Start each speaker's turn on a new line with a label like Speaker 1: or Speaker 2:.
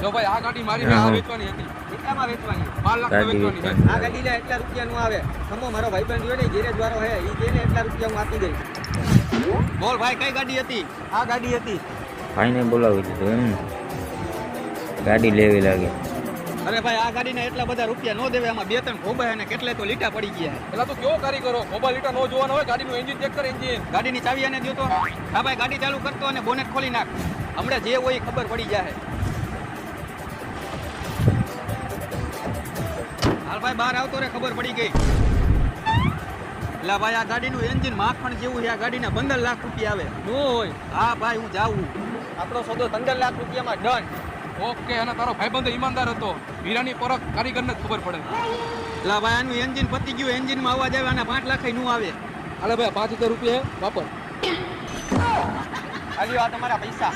Speaker 1: જો ભાઈ આ ગાડી મારી આ વેચવાની હતી.
Speaker 2: કેટલામાં વેચવાની?
Speaker 1: 12 લાખ વેચવાની છે.
Speaker 2: આ ગાડી લે એટલા રૂપિયાનું આવે. સમો મારો ભાઈબંધ જોડે ગેરેજ વાળો હે, ઈ જેને એટલા રૂપિયા હું આપી દઈશ. બોલ ભાઈ કઈ ગાડી હતી? આ ગાડી હતી.
Speaker 3: ભાઈને બોલાવી દીધું એમ ગાડી લેવી લાગે.
Speaker 2: અરે ભાઈ આ ગાડીને એટલા બધા રૂપિયા નો દેવે, આમાં 2-3 ખોબા અને કેટલે તો લીટા પડી ગયા.
Speaker 1: પેલા તો કેવો કારીગરો મોબાઈલ લીટા નો જોવાનો હોય, ગાડીનું એન્જિન ચેક કર. એન્જિન
Speaker 2: ગાડીની ચાવી આને દ્યો તો. હા ભાઈ ગાડી ચાલુ કરતો અને બોનેટ ખોલી નાખ. હમણાં જે હોય ખબર પડી જાય. હાલ ભાઈ બહાર આવતો રે, ખબર પડી ગઈ. એટલે ભાઈ આ ગાડીનું એન્જિન માખણ જેવું છે. આ ગાડીના 15 લાખ રૂપિયા આવે.
Speaker 1: નો હોય.
Speaker 2: હા ભાઈ હું જાઉં. આપણો સોદો 15 લાખ રૂપિયામાં ડન.
Speaker 1: ઓકે. અને તારો ભાઈબંધ ઈમાનદાર હતો. હીરાની પરખ કારીગરને જ ખબર પડે.
Speaker 2: એટલે ભાઈ આનું એન્જિન પતી ગયું, એન્જિનમાં અવાજ આવે અને 5 લાખ નું આવે.
Speaker 1: હાલે ભાઈ 5000 રૂપિયા વાપર.
Speaker 2: હાલ્યો આ તમારા પૈસા.